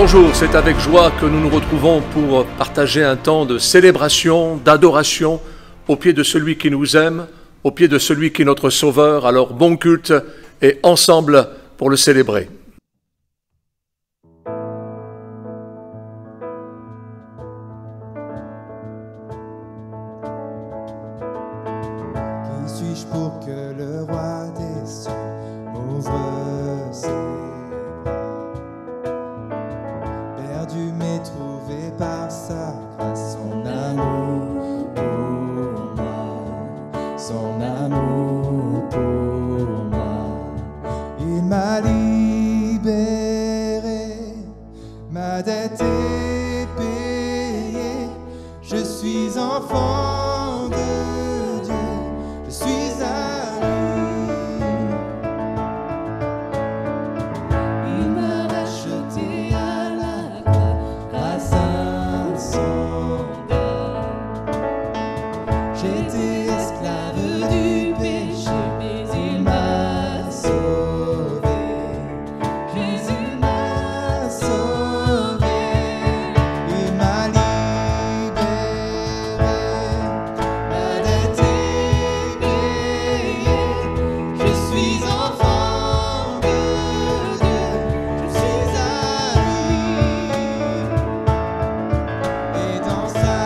Bonjour, c'est avec joie que nous nous retrouvons pour partager un temps de célébration, d'adoration au pied de celui qui nous aime, au pied de celui qui est notre Sauveur. Alors bon culte et ensemble pour le célébrer. Qui suis-je pour que le roi des cieux m'ouvre ses bras? Perdu mais trouvé par sa grâce, son amour pour moi, son amour pour moi. Il m'a libéré, ma dette est payée, je suis enfant de Dieu. Je suis à lui. Il m'a racheté à la croix grâce à son sang. J'étais esclave du péché, mais il m'a sauvé. Jésus m'a sauvé. Il m'a libéré. Ma dette est payée. Je suis enfant de Dieu. Je suis à lui. Et dans sa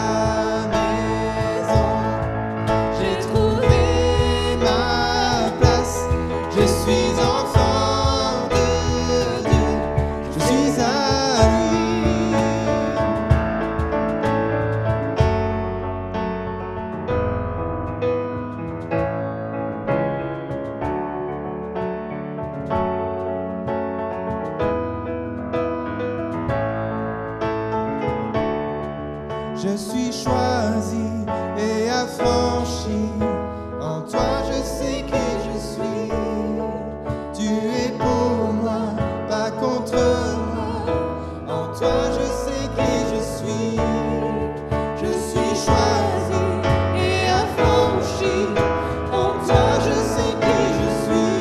maison, j'ai trouvé ma place. Je suis enfant de Dieu. Je suis à lui. Je suis choisi et affranchi. En toi je sais qui je suis. Tu es pour moi, pas contre moi. En toi je sais qui je suis. Je suis choisi et affranchi. En toi je sais qui je suis.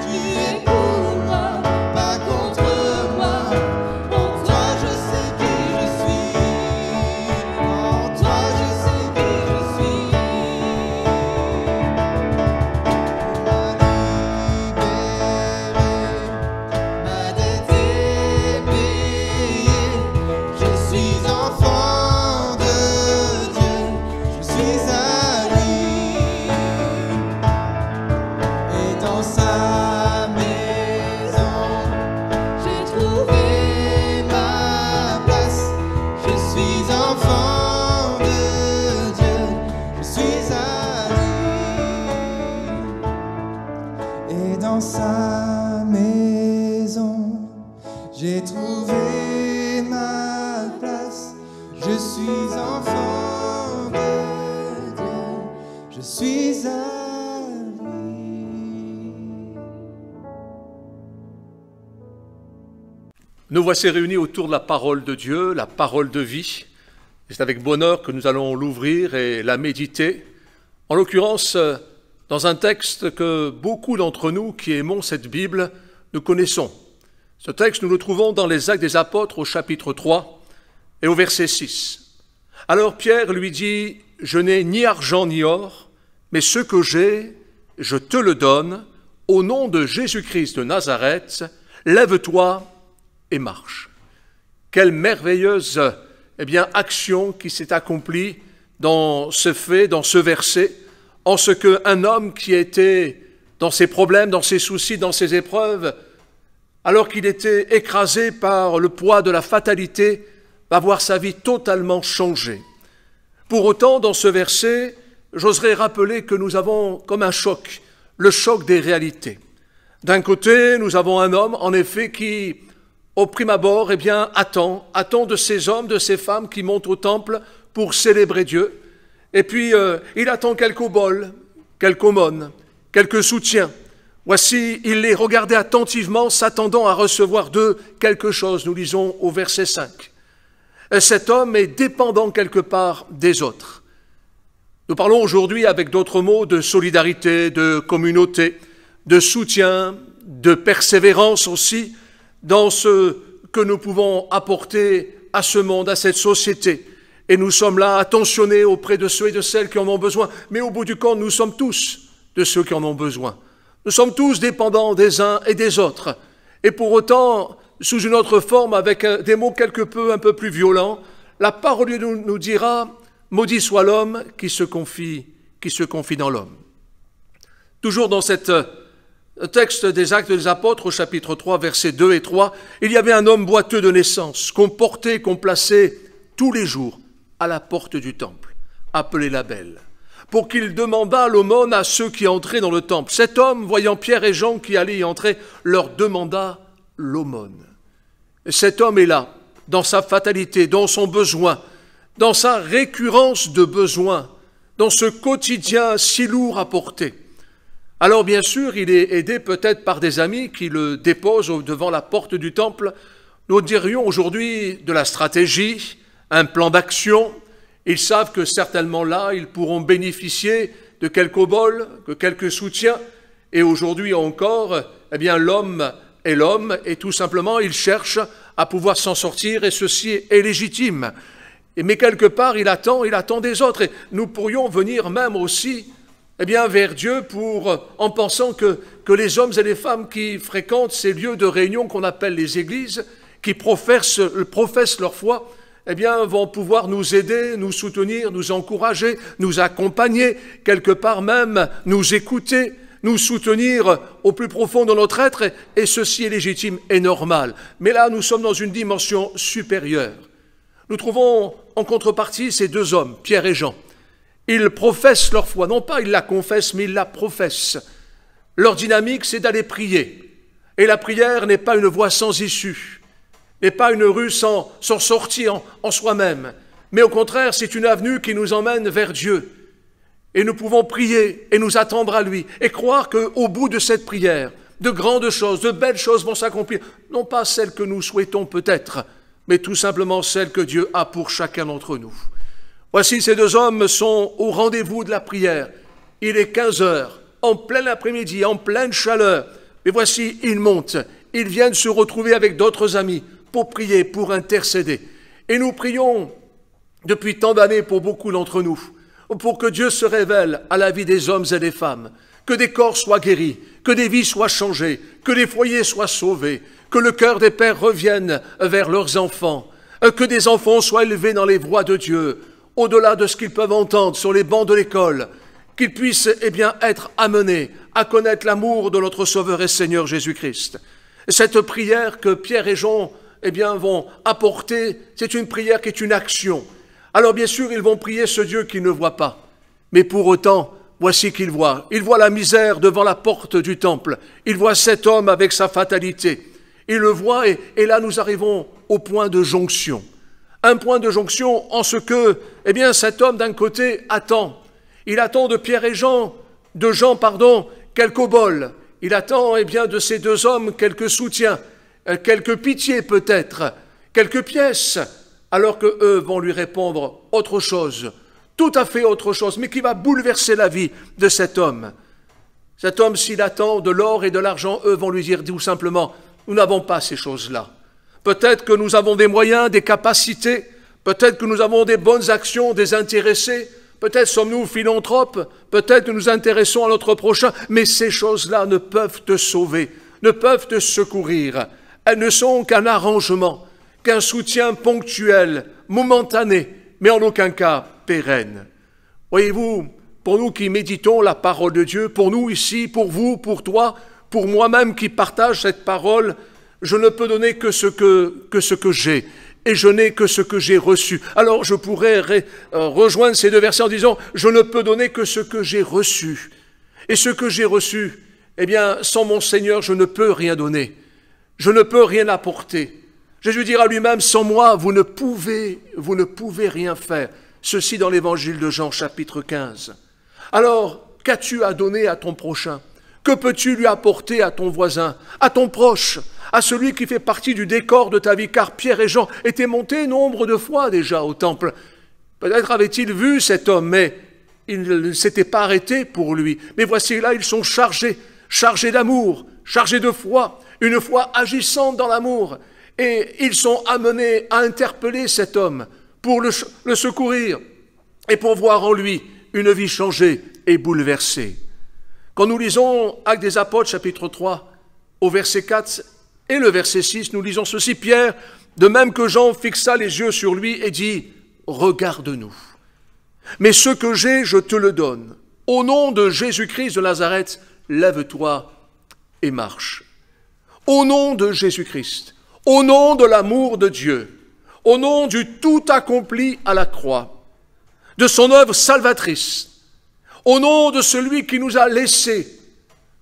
Tu es pour moi, pas contre moi. En toi je sais qui je suis. En toi je sais qui je suis. Ma dette est payée. Je suis enfant de Dieu. Je suis à lui. Et dans sa maison, j'ai trouvé ma place. Je suis enfant de Dieu. Je suis à lui. Et dans sa maison, j'ai trouvé ma place. Je suis enfant de Dieu. Je suis à lui. Nous voici réunis autour de la parole de Dieu, la parole de vie. C'est avec bonheur que nous allons l'ouvrir et la méditer. En l'occurrence, dans un texte que beaucoup d'entre nous qui aimons cette Bible, nous connaissons. Ce texte, nous le trouvons dans les Actes des Apôtres au chapitre 3 et au verset 6. Alors Pierre lui dit, « Je n'ai ni argent ni or, mais ce que j'ai, je te le donne. Au nom de Jésus-Christ de Nazareth, lève-toi et marche. » Quelle merveilleuse action qui s'est accomplie dans ce fait, dans ce verset, en ce qu'un homme qui était dans ses problèmes, dans ses soucis, dans ses épreuves, alors qu'il était écrasé par le poids de la fatalité, va voir sa vie totalement changée. Pour autant, dans ce verset, j'oserais rappeler que nous avons comme un choc, le choc des réalités. D'un côté, nous avons un homme, en effet, qui, au prime abord, attend de ces hommes, de ces femmes qui montent au temple pour célébrer Dieu. Et puis, il attend quelques oboles, quelques aumônes, quelques soutiens. Voici, il les regardait attentivement, s'attendant à recevoir d'eux quelque chose, nous lisons au verset 5. Cet homme est dépendant quelque part des autres. Nous parlons aujourd'hui avec d'autres mots de solidarité, de communauté, de soutien, de persévérance aussi, dans ce que nous pouvons apporter à ce monde, à cette société. Et nous sommes là attentionnés auprès de ceux et de celles qui en ont besoin. Mais au bout du compte, nous sommes tous de ceux qui en ont besoin. Nous sommes tous dépendants des uns et des autres. Et pour autant, sous une autre forme, avec des mots un peu plus violents, la parole de Dieu nous dira « Maudit soit l'homme qui se confie dans l'homme ». Toujours dans cet texte des Actes des Apôtres, au chapitre 3, versets 2 et 3, il y avait un homme boiteux de naissance, qu'on portait, qu'on plaçait tous les jours à la porte du temple, appelé la Belle, pour qu'il demandât l'aumône à ceux qui entraient dans le temple. Cet homme, voyant Pierre et Jean qui allaient y entrer, leur demanda l'aumône. Cet homme est là, dans sa fatalité, dans son besoin, dans sa récurrence de besoin, dans ce quotidien si lourd à porter. Alors bien sûr, il est aidé peut-être par des amis qui le déposent devant la porte du temple. Nous dirions aujourd'hui de la stratégie, un plan d'action. Ils savent que certainement là, ils pourront bénéficier de quelques oboles, de quelques soutiens. Et aujourd'hui encore, eh bien, l'homme est l'homme et tout simplement, il cherche à pouvoir s'en sortir et ceci est légitime. Mais quelque part, il attend des autres. Et nous pourrions venir même aussi eh bien, vers Dieu en pensant que les hommes et les femmes qui fréquentent ces lieux de réunion qu'on appelle les églises, qui professent leur foi, eh bien, vont pouvoir nous aider, nous soutenir, nous encourager, nous accompagner, quelque part même nous écouter, nous soutenir au plus profond de notre être, et ceci est légitime et normal. Mais là, nous sommes dans une dimension supérieure. Nous trouvons en contrepartie ces deux hommes, Pierre et Jean. Ils professent leur foi, non pas ils la confessent, mais ils la professent. Leur dynamique, c'est d'aller prier. Et la prière n'est pas une voie sans issue, n'est pas une rue sans sortie en soi-même, mais au contraire, c'est une avenue qui nous emmène vers Dieu. Et nous pouvons prier et nous attendre à lui, et croire qu'au bout de cette prière, de grandes choses, de belles choses vont s'accomplir, non pas celles que nous souhaitons peut-être, mais tout simplement celles que Dieu a pour chacun d'entre nous. Voici, ces deux hommes sont au rendez-vous de la prière. Il est 15 heures, en plein après-midi, en pleine chaleur. Mais voici, ils montent. Ils viennent se retrouver avec d'autres amis pour prier, pour intercéder. Et nous prions depuis tant d'années pour beaucoup d'entre nous, pour que Dieu se révèle à la vie des hommes et des femmes, que des corps soient guéris, que des vies soient changées, que des foyers soient sauvés, que le cœur des pères revienne vers leurs enfants, que des enfants soient élevés dans les voies de Dieu, au-delà de ce qu'ils peuvent entendre sur les bancs de l'école, qu'ils puissent être amenés à connaître l'amour de notre Sauveur et Seigneur Jésus-Christ. Cette prière que Pierre et Jean vont apporter, c'est une prière qui est une action. Alors bien sûr, ils vont prier ce Dieu qu'ils ne voient pas, mais pour autant, voici qu'ils voient. Ils voient la misère devant la porte du temple. Ils voient cet homme avec sa fatalité. Ils le voient et là nous arrivons au point de jonction. Un point de jonction en ce que, cet homme d'un côté attend. Il attend de Pierre et Jean, quelques oboles. Il attend, de ces deux hommes quelques soutiens, quelques pitiés peut-être, quelques pièces, alors que eux vont lui répondre autre chose, tout à fait autre chose, mais qui va bouleverser la vie de cet homme. Cet homme, s'il attend de l'or et de l'argent, eux vont lui dire tout simplement, nous n'avons pas ces choses-là. Peut-être que nous avons des moyens, des capacités, peut-être que nous avons des bonnes actions, des intéressés, peut-être sommes-nous philanthropes, peut-être que nous intéressons à notre prochain, mais ces choses-là ne peuvent te sauver, ne peuvent te secourir. Elles ne sont qu'un arrangement, qu'un soutien ponctuel, momentané, mais en aucun cas pérenne. Voyez-vous, pour nous qui méditons la parole de Dieu, pour nous ici, pour vous, pour toi, pour moi-même qui partage cette parole, je ne peux donner que ce que j'ai, et je n'ai que ce que j'ai reçu. Alors je pourrais rejoindre ces deux versets en disant, je ne peux donner que ce que j'ai reçu. Et ce que j'ai reçu, sans mon Seigneur, je ne peux rien donner. Je ne peux rien apporter. Jésus dira lui-même, sans moi, vous ne pouvez rien faire. Ceci dans l'évangile de Jean, chapitre 15. Alors, qu'as-tu à donner à ton prochain? Que peux-tu lui apporter à ton voisin, à ton proche, à celui qui fait partie du décor de ta vie? Car Pierre et Jean étaient montés nombre de fois déjà au temple. Peut-être avaient-ils vu cet homme, mais ils ne s'étaient pas arrêtés pour lui. Mais voici là, ils sont chargés d'amour, chargés de foi, une foi agissante dans l'amour. et ils sont amenés à interpeller cet homme pour le secourir et pour voir en lui une vie changée et bouleversée. Quand nous lisons Actes des Apôtres, chapitre 3, au verset 4 et le verset 6, nous lisons ceci: Pierre, de même que Jean, fixa les yeux sur lui et dit « Regarde-nous. Mais ce que j'ai, je te le donne. Au nom de Jésus-Christ de Nazareth, lève-toi et marche. » Au nom de Jésus-Christ, au nom de l'amour de Dieu, au nom du tout accompli à la croix, de son œuvre salvatrice, au nom de celui qui nous a laissés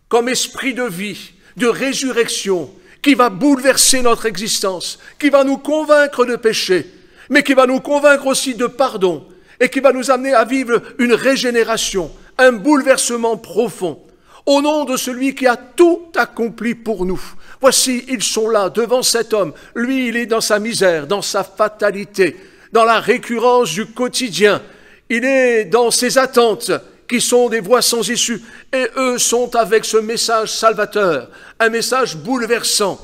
comme esprit de vie, de résurrection, qui va bouleverser notre existence, qui va nous convaincre de péché, mais qui va nous convaincre aussi de pardon, et qui va nous amener à vivre une régénération, un bouleversement profond, au nom de celui qui a tout accompli pour nous. Voici, ils sont là, devant cet homme. Lui, il est dans sa misère, dans sa fatalité, dans la récurrence du quotidien. Il est dans ses attentes, qui sont des voies sans issue. Et eux sont avec ce message salvateur, un message bouleversant.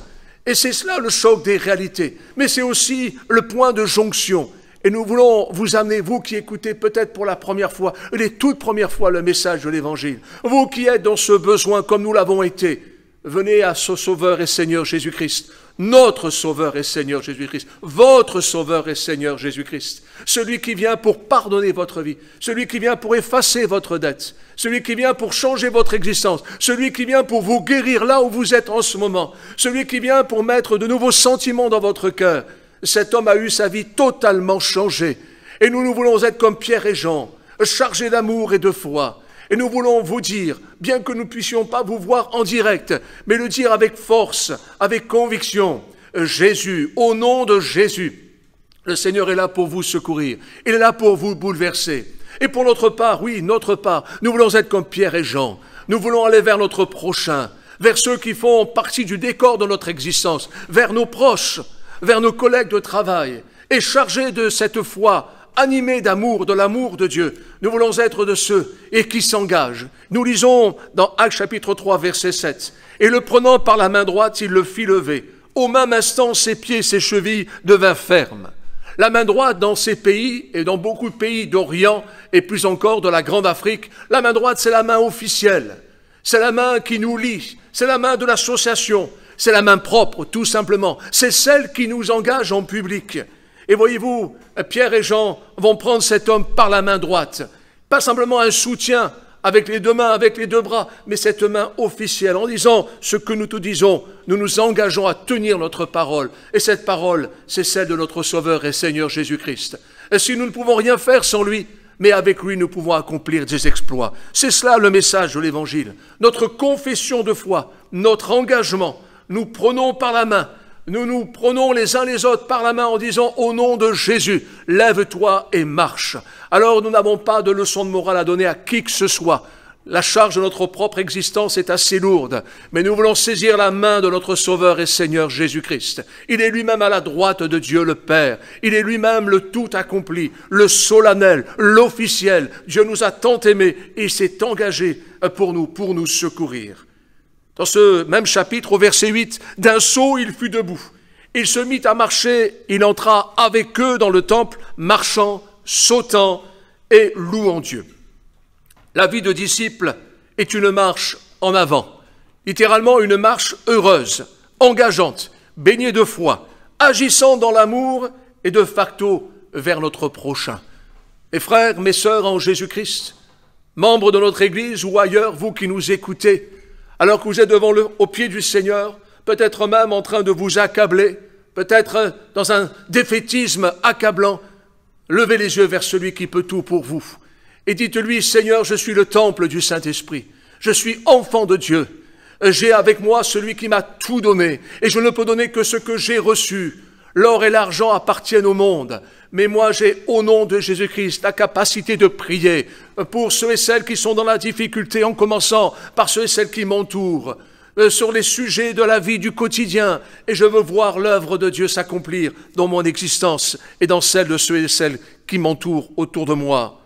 Et c'est cela le choc des réalités. Mais c'est aussi le point de jonction. Et nous voulons vous amener, vous qui écoutez peut-être pour la première fois, les toutes premières fois le message de l'Évangile, vous qui êtes dans ce besoin comme nous l'avons été, venez à ce Sauveur et Seigneur Jésus-Christ, notre Sauveur et Seigneur Jésus-Christ, votre Sauveur et Seigneur Jésus-Christ, celui qui vient pour pardonner votre vie, celui qui vient pour effacer votre dette, celui qui vient pour changer votre existence, celui qui vient pour vous guérir là où vous êtes en ce moment, celui qui vient pour mettre de nouveaux sentiments dans votre cœur. Cet homme a eu sa vie totalement changée. Et nous voulons être comme Pierre et Jean, chargés d'amour et de foi. Et nous voulons vous dire, bien que nous ne puissions pas vous voir en direct, mais le dire avec force, avec conviction, Jésus, au nom de Jésus, le Seigneur est là pour vous secourir. Il est là pour vous bouleverser. Et pour notre part, oui, notre part, nous voulons être comme Pierre et Jean. Nous voulons aller vers notre prochain, vers ceux qui font partie du décor de notre existence, vers nos proches, vers nos collègues de travail, et chargés de cette foi, animés d'amour, de l'amour de Dieu. Nous voulons être de ceux et qui s'engagent. Nous lisons dans Actes chapitre 3, verset 7. « Et le prenant par la main droite, il le fit lever. Au même instant, ses pieds et ses chevilles devinrent fermes. » La main droite dans ces pays, et dans beaucoup de pays d'Orient, et plus encore de la Grande Afrique, la main droite, c'est la main officielle. C'est la main qui nous lie. C'est la main de l'association. C'est la main propre, tout simplement. C'est celle qui nous engage en public. Et voyez-vous, Pierre et Jean vont prendre cet homme par la main droite. Pas simplement un soutien avec les deux mains, avec les deux bras, mais cette main officielle. En disant ce que nous te disons, nous nous engageons à tenir notre parole. Et cette parole, c'est celle de notre Sauveur et Seigneur Jésus-Christ. Et si nous ne pouvons rien faire sans lui, mais avec lui, nous pouvons accomplir des exploits. C'est cela le message de l'Évangile. Notre confession de foi, notre engagement, nous prenons par la main, nous nous prenons les uns les autres par la main en disant au nom de Jésus, lève-toi et marche. Alors nous n'avons pas de leçon de morale à donner à qui que ce soit. La charge de notre propre existence est assez lourde, mais nous voulons saisir la main de notre Sauveur et Seigneur Jésus-Christ. Il est lui-même à la droite de Dieu le Père. Il est lui-même le tout accompli, le solennel, l'officiel. Dieu nous a tant aimés et il s'est engagé pour nous secourir. Dans ce même chapitre, au verset 8, d'un saut, il fut debout. Il se mit à marcher, il entra avec eux dans le temple, marchant, sautant et louant Dieu. La vie de disciple est une marche en avant, littéralement une marche heureuse, engageante, baignée de foi, agissant dans l'amour et de facto vers notre prochain. Mes frères, mes sœurs en Jésus-Christ, membres de notre Église ou ailleurs, vous qui nous écoutez, alors que vous êtes au pied du Seigneur, peut-être même en train de vous accabler, peut-être dans un défaitisme accablant, levez les yeux vers celui qui peut tout pour vous. Et dites-lui, Seigneur, je suis le temple du Saint-Esprit. Je suis enfant de Dieu. J'ai avec moi celui qui m'a tout donné. Et je ne peux donner que ce que j'ai reçu. L'or et l'argent appartiennent au monde. Mais moi, j'ai, au nom de Jésus-Christ, la capacité de prier pour ceux et celles qui sont dans la difficulté, en commençant par ceux et celles qui m'entourent, sur les sujets de la vie du quotidien. Et je veux voir l'œuvre de Dieu s'accomplir dans mon existence et dans celle de ceux et celles qui m'entourent autour de moi.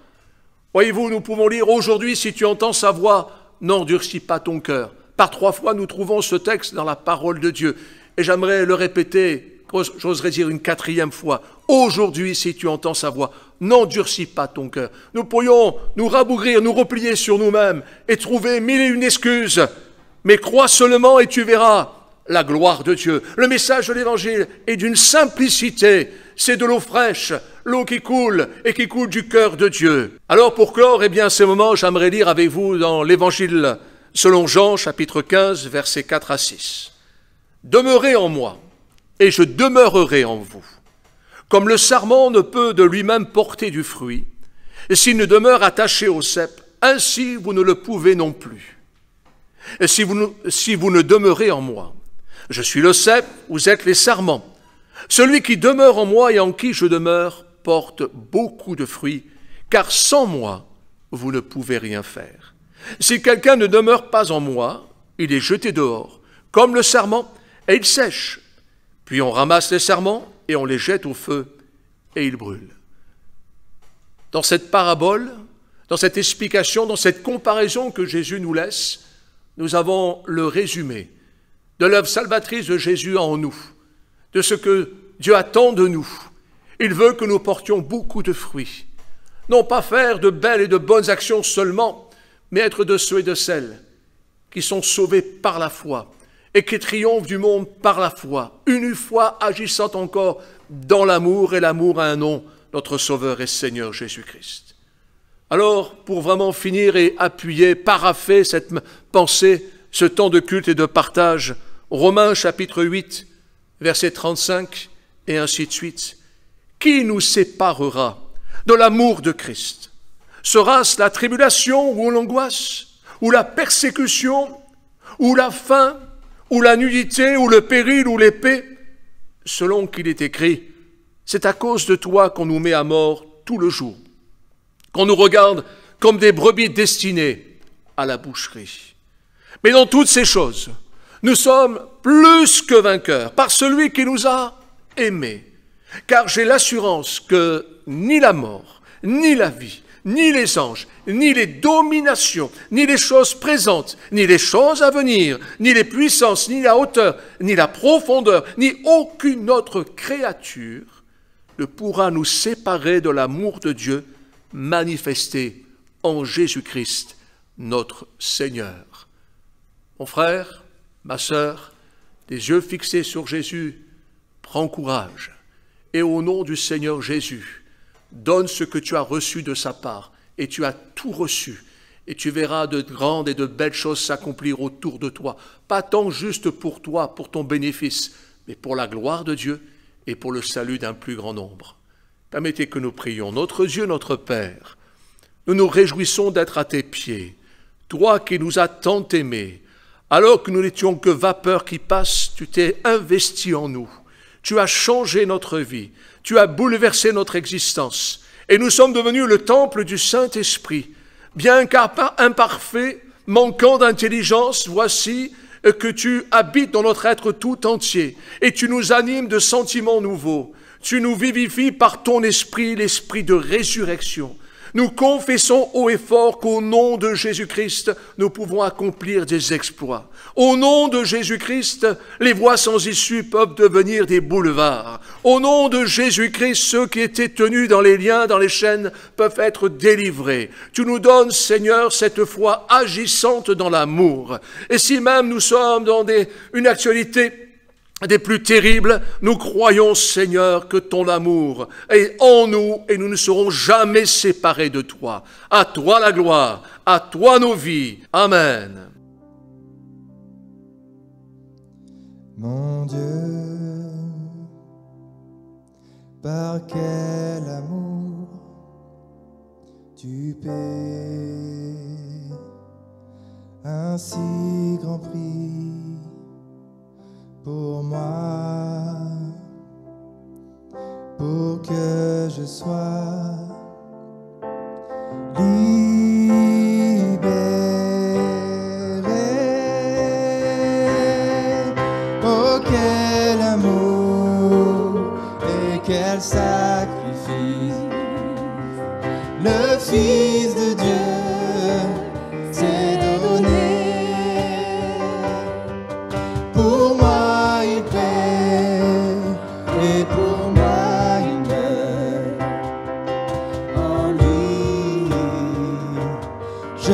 Voyez-vous, nous pouvons lire aujourd'hui, si tu entends sa voix, n'endurcis pas ton cœur. Par 3 fois, nous trouvons ce texte dans la parole de Dieu. Et j'aimerais le répéter j'oserais dire une quatrième fois, aujourd'hui, si tu entends sa voix, n'endurcis pas ton cœur. Nous pourrions nous rabougrir, nous replier sur nous-mêmes et trouver mille et une excuses, mais crois seulement et tu verras la gloire de Dieu. Le message de l'Évangile est d'une simplicité, c'est de l'eau fraîche, l'eau qui coule et qui coule du cœur de Dieu. Alors pour clore, ce moment, j'aimerais lire avec vous dans l'Évangile selon Jean, chapitre 15, versets 4 à 6. « Demeurez en moi, et je demeurerai en vous. Comme le sarment ne peut de lui-même porter du fruit, et s'il ne demeure attaché au cep, ainsi vous ne le pouvez non plus. Et si vous ne demeurez en moi, je suis le cep, vous êtes les sarments. Celui qui demeure en moi et en qui je demeure porte beaucoup de fruits, car sans moi, vous ne pouvez rien faire. Si quelqu'un ne demeure pas en moi, il est jeté dehors, comme le sarment, et il sèche. Puis on ramasse les sarments et on les jette au feu, et ils brûlent. » Dans cette parabole, dans cette explication, dans cette comparaison que Jésus nous laisse, nous avons le résumé de l'œuvre salvatrice de Jésus en nous, de ce que Dieu attend de nous. Il veut que nous portions beaucoup de fruits. Non pas faire de belles et de bonnes actions seulement, mais être de ceux et de celles qui sont sauvés par la foi et qui triomphent du monde par la foi, une foi agissant encore dans l'amour, et l'amour a un nom, notre Sauveur et Seigneur Jésus-Christ. Alors, pour vraiment finir et appuyer, parapher cette pensée, ce temps de culte et de partage, Romains chapitre 8, verset 35, et ainsi de suite. « Qui nous séparera de l'amour de Christ? Sera-ce la tribulation ou l'angoisse, ou la persécution, ou la faim, ou la nudité, ou le péril, ou l'épée? Selon qu'il est écrit, c'est à cause de toi qu'on nous met à mort tout le jour, qu'on nous regarde comme des brebis destinées à la boucherie. Mais dans toutes ces choses, nous sommes plus que vainqueurs par celui qui nous a aimés. Car j'ai l'assurance que ni la mort, ni la vie, ni les anges, ni les dominations, ni les choses présentes, ni les choses à venir, ni les puissances, ni la hauteur, ni la profondeur, ni aucune autre créature ne pourra nous séparer de l'amour de Dieu manifesté en Jésus-Christ, notre Seigneur. » Mon frère, ma sœur, des yeux fixés sur Jésus, prends courage. Et au nom du Seigneur Jésus, donne ce que tu as reçu de sa part, et tu as tout reçu, et tu verras de grandes et de belles choses s'accomplir autour de toi, pas tant juste pour toi, pour ton bénéfice, mais pour la gloire de Dieu et pour le salut d'un plus grand nombre. Permettez que nous prions. Notre Dieu, notre Père, nous nous réjouissons d'être à tes pieds, toi qui nous as tant aimés. Alors que nous n'étions que vapeur qui passe, tu t'es investi en nous. Tu as changé notre vie, tu as bouleversé notre existence, et nous sommes devenus le temple du Saint-Esprit. Bien qu'imparfait, manquant d'intelligence, voici que tu habites dans notre être tout entier, et tu nous animes de sentiments nouveaux. Tu nous vivifies par ton esprit, l'esprit de résurrection. Nous confessons haut et fort qu'au nom de Jésus-Christ, nous pouvons accomplir des exploits. Au nom de Jésus-Christ, les voies sans issue peuvent devenir des boulevards. Au nom de Jésus-Christ, ceux qui étaient tenus dans les liens, dans les chaînes, peuvent être délivrés. Tu nous donnes, Seigneur, cette foi agissante dans l'amour. Et si même nous sommes dans une actualité des plus terribles, nous croyons, Seigneur, que ton amour est en nous et nous ne serons jamais séparés de toi. À toi la gloire, à toi nos vies. Amen. Mon Dieu, par quel amour tu paies un si grand prix pour moi, pour que je sois libéré. Oh, quel amour et quel sacrifice, le Fils de Dieu s'est donné. Pour moi il paie je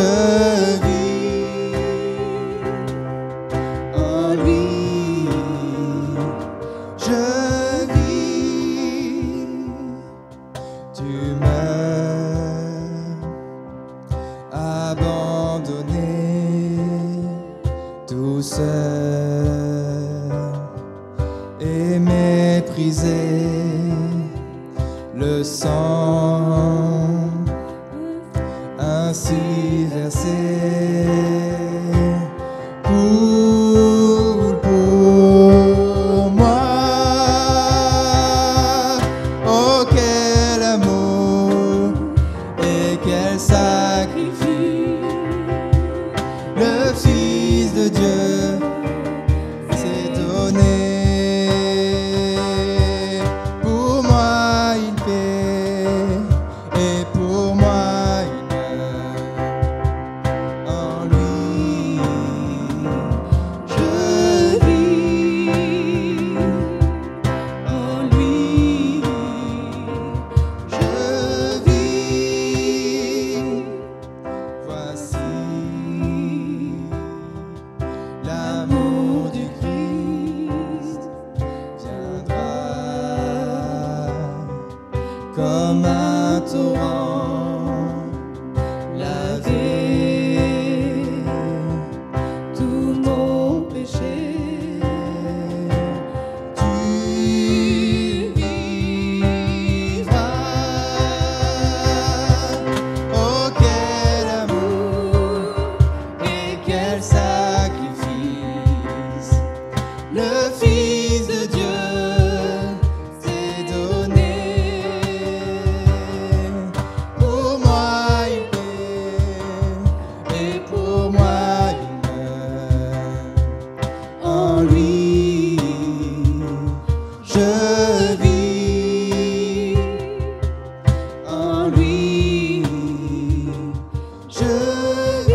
vis en lui, je vis. Tu m'as abandonné tout seul et méprisé le sang ainsi versé pour moi. Oh, quel amour et quel sacrifice, le Fils de Dieu s'est donné. Pour moi il paie et pour moi il meurt. En lui je vis, en lui je vis. Voici l'amour du Christ viendra comme un torrent, laver tout mon péché. Tu vivras. Oh, quel amour et quel sacrifice, le Fils de Dieu s'est donné. Pour moi il paie et pour moi il meurt. En lui je vis, en lui je vis.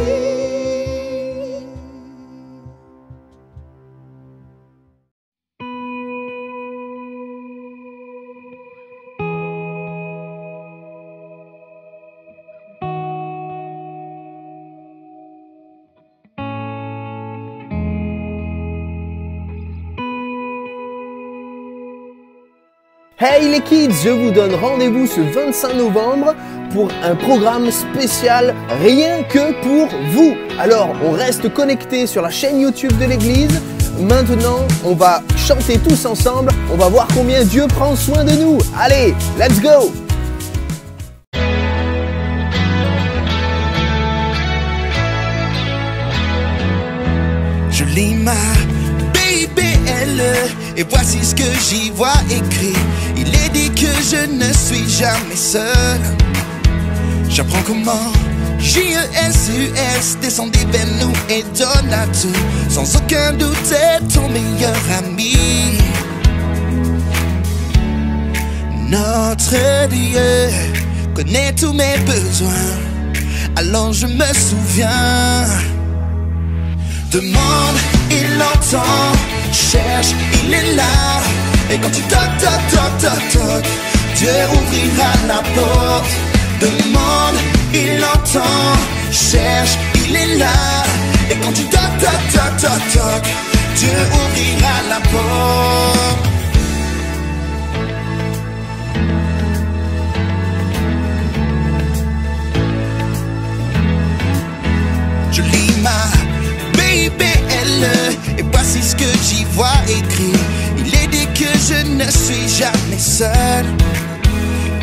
Hey les kids, je vous donne rendez-vous ce 25 novembre pour un programme spécial rien que pour vous. Alors on reste connectés sur la chaîne YouTube de l'église. Maintenant on va chanter tous ensemble, on va voir combien Dieu prend soin de nous. Allez, let's go! Je lis ma BIBL et voici ce que j'y vois écrit. Il est dit que je ne suis jamais seul. J'apprends comment JESUS descendit vers nous et donne à tout. Sans aucun doute est ton meilleur ami. Notre Dieu connaît tous mes besoins. Alors je me souviens. Demande, il entend. Cherche, il est là. Et quand tu toques, toques, toques, toques, toques, Dieu ouvrira la porte. Demande, il entend. Cherche, il est là. Et quand tu toques, toques, toques, toques, toques, Dieu ouvrira la porte. Je lis ma BIBL et voici ce que j'y vois écrit. Il est dit que je ne suis jamais seul.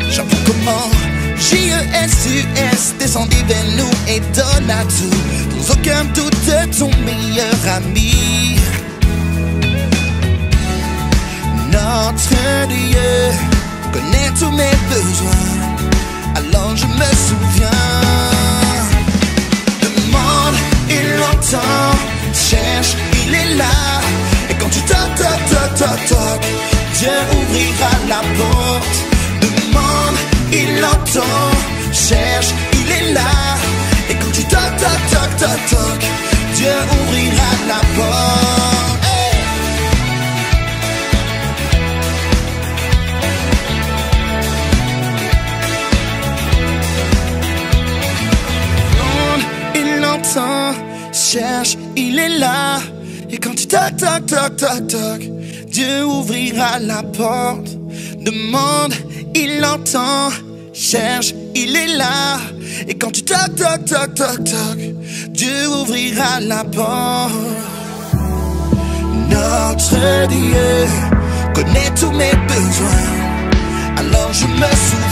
J'apprends comment JESUS descendit vers nous et donne à tout. Sans aucun doute ton meilleur ami. Notre Dieu connaît tous mes besoins. Alors je me souviens. Demande, il entend. Cherche, il est là. Et quand tu toques, toques, toques, toques, toques, Dieu ouvrira la porte. Demande, il entend. Cherche, il est là. Et quand tu toques, toques, toques, toques, toques, Dieu ouvrira la porte. Hey! cherches, il est là. Et quand tu toc, toc, toc, toc, toc, Dieu ouvrira la porte. Demande, il entend. Cherche, il est là. Et quand tu toc, toc, toc, toc, toc, Dieu ouvrira la porte. Notre Dieu connaît tous mes besoins. Alors je me souviens